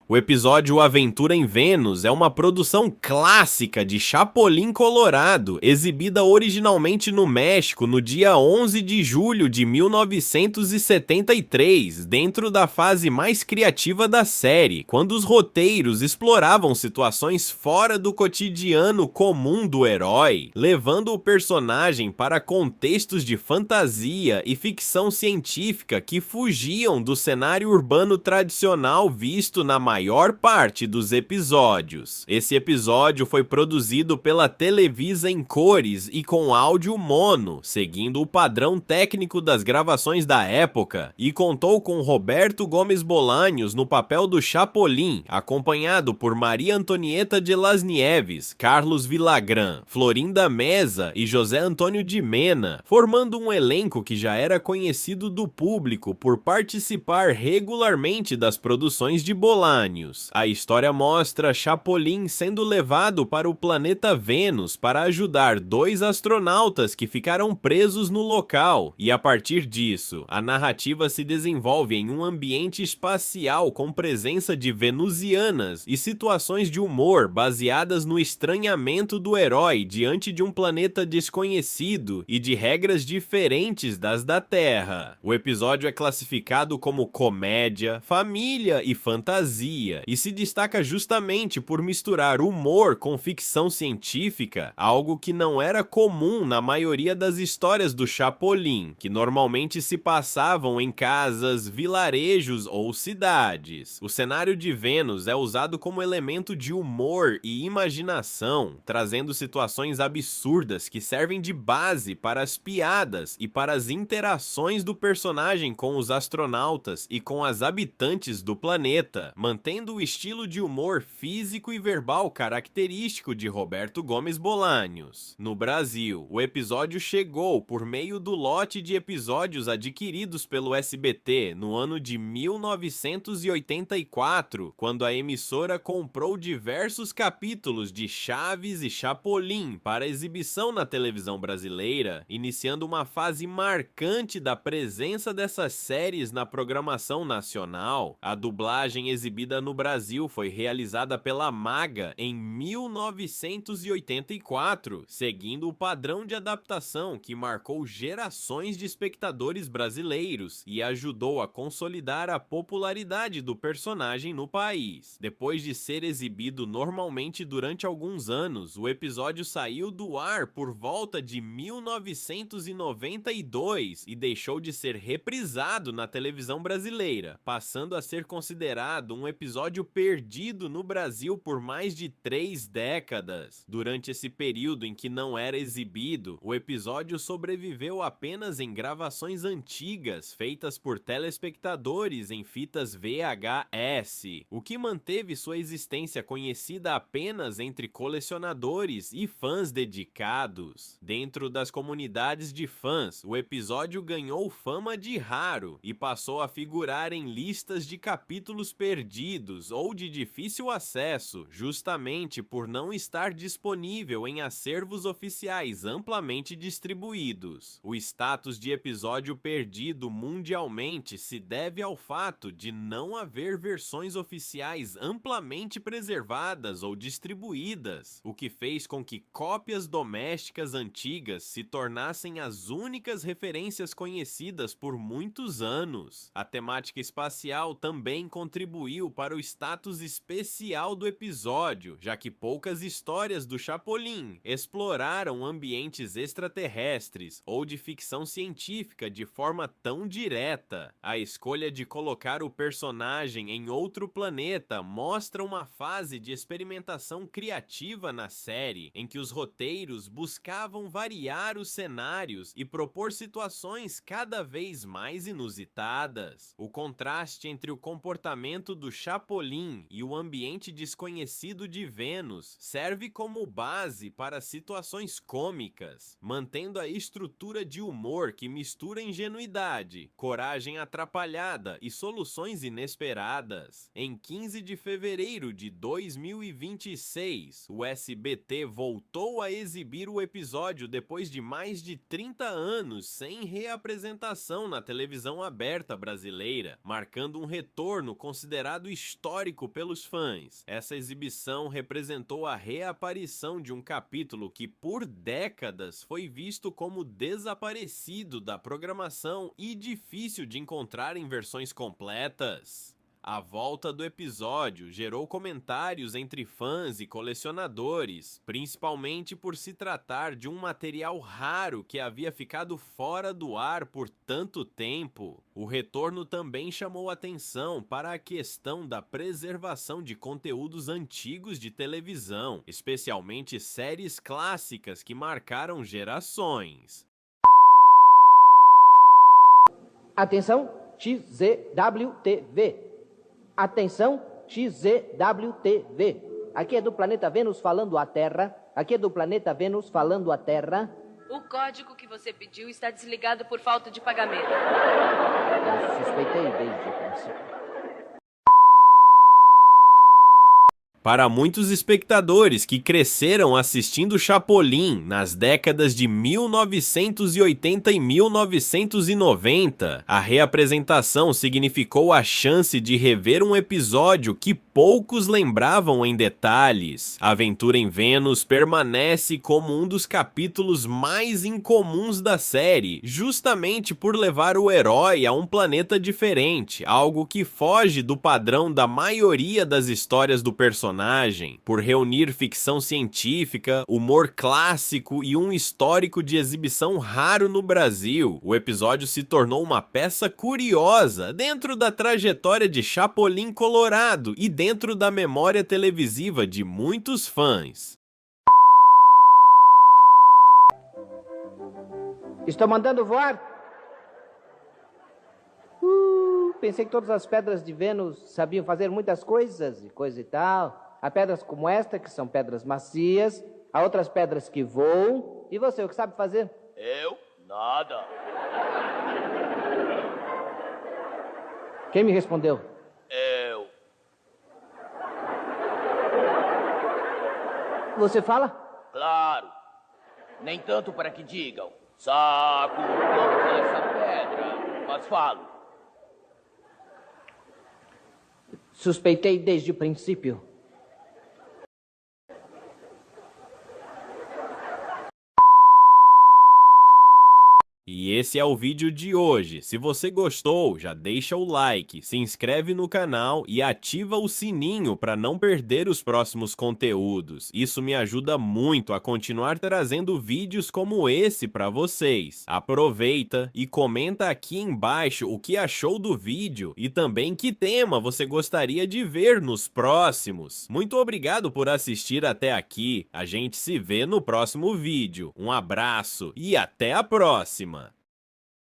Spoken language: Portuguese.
O episódio Aventura em Vênus é uma produção clássica de Chapolin Colorado, exibida originalmente no México no dia 11 de julho de 1973, dentro da fase mais criativa da série, quando os roteiros exploravam situações fora do cotidiano comum do herói, levando o personagem para contextos de fantasia e ficção científica que fugiam do cenário urbano tradicional visto na maior parte dos episódios. Esse episódio foi produzido pela Televisa em cores e com áudio mono, seguindo o padrão técnico das gravações da época, e contou com Roberto Gomes Bolanhos no papel do Chapolin, acompanhado por Maria Antonieta de Las Nieves, Carlos Villagrán, Florinda Meza e José Antônio de Mena, formando um elenco que já era conhecido do público por participar regularmente das produções de Bolanhos. A história mostra Chapolin sendo levado para o planeta Vênus para ajudar dois astronautas que ficaram presos no local, e a partir disso, a narrativa se desenvolve em um ambiente espacial com presença de venusianas e situações de humor baseadas no estranhamento do herói diante de um planeta desconhecido e de regras diferentes das da Terra. O episódio é classificado como comédia, família e fantasia, e se destaca justamente por misturar humor com ficção científica, algo que não era comum na maioria das histórias do Chapolin, que normalmente se passavam em casas, vilarejos ou cidades. O cenário de Vênus é usado como elemento de humor e imaginação, trazendo situações absurdas que servem de base para as piadas e para as interações do personagem com os astronautas e com as habitantes do planeta, mantendo o estilo de humor físico e verbal característico de Roberto Gomes Bolanhos. No Brasil, o episódio chegou por meio do lote de episódios adquiridos pelo SBT no ano de 1984, quando a emissora comprou diversos capítulos de Chaves e Chapolin para exibição na televisão brasileira, iniciando uma fase marcante da presença dessas séries na programação nacional. A dublagem exibida no Brasil foi realizada pela Maga em 1984, seguindo o padrão de adaptação que marcou gerações de espectadores brasileiros e ajudou a consolidar a popularidade do personagem no país. Depois de ser exibido normalmente durante alguns anos, o episódio saiu do ar por volta de 1992 e deixou de ser reprisado na televisão brasileira, passando a ser considerado um episódio perdido no Brasil por mais de 3 décadas. Durante esse período em que não era exibido, o episódio sobreviveu apenas em gravações antigas feitas por telespectadores em fitas VHS, o que manteve sua existência conhecida apenas entre colecionadores e fãs dedicados. Dentro das comunidades de fãs, o episódio ganhou fama de raro e passou a figurar em listas de capítulos perdidos ou de difícil acesso, justamente por não estar disponível em acervos oficiais amplamente distribuídos. O status de episódio perdido mundialmente se deve ao fato de não haver versões oficiais amplamente preservadas ou distribuídas, o que fez com que cópias domésticas antigas se tornassem as únicas referências conhecidas por muitos anos. A temática espacial também contribuiu para o status especial do episódio, já que poucas histórias do Chapolin exploraram ambientes extraterrestres ou de ficção científica de forma tão direta. A escolha de colocar o personagem em outro planeta mostra uma fase de experimentação criativa na série, em que os roteiros buscavam variar os cenários e propor situações cada vez mais inusitadas. O contraste entre o comportamento do Chapolin e o ambiente desconhecido de Vênus serve como base para situações cômicas, mantendo a estrutura de humor que mistura ingenuidade, coragem atrapalhada e soluções inesperadas. Em 15 de fevereiro de 2026, o SBT voltou a exibir o episódio depois de mais de 30 anos sem reapresentação na televisão aberta brasileira, marcando um retorno considerado histórico pelos fãs. Essa exibição representou a reaparição de um capítulo que por décadas foi visto como desaparecido da programação e difícil de encontrar em versões completas. A volta do episódio gerou comentários entre fãs e colecionadores, principalmente por se tratar de um material raro que havia ficado fora do ar por tanto tempo. O retorno também chamou atenção para a questão da preservação de conteúdos antigos de televisão, especialmente séries clássicas que marcaram gerações. Atenção, XZWTV. Atenção, XZWTV. Aqui é do planeta Vênus falando a Terra. Aqui é do planeta Vênus falando a Terra. O código que você pediu está desligado por falta de pagamento. Eu suspeitei desde o princípio. Para muitos espectadores que cresceram assistindo Chapolin nas décadas de 1980 e 1990, a reapresentação significou a chance de rever um episódio que poucos lembravam em detalhes. A Aventura em Vênus permanece como um dos capítulos mais incomuns da série, justamente por levar o herói a um planeta diferente, algo que foge do padrão da maioria das histórias do personagem. Por reunir ficção científica, humor clássico e um histórico de exibição raro no Brasil, o episódio se tornou uma peça curiosa dentro da trajetória de Chapolin Colorado e dentro da memória televisiva de muitos fãs. Estou mandando voar. Pensei que todas as pedras de Vênus sabiam fazer muitas coisas e coisa e tal. Há pedras como esta, que são pedras macias. Há outras pedras que voam. E você, o que sabe fazer? Eu? Nada. Quem me respondeu? Eu. Você fala? Claro. Nem tanto para que digam. Saco, vamos essa pedra. Mas falo. Suspeitei desde o princípio. E esse é o vídeo de hoje. Se você gostou, já deixa o like, se inscreve no canal e ativa o sininho para não perder os próximos conteúdos. Isso me ajuda muito a continuar trazendo vídeos como esse para vocês. Aproveita e comenta aqui embaixo o que achou do vídeo e também que tema você gostaria de ver nos próximos. Muito obrigado por assistir até aqui. A gente se vê no próximo vídeo. Um abraço e até a próxima!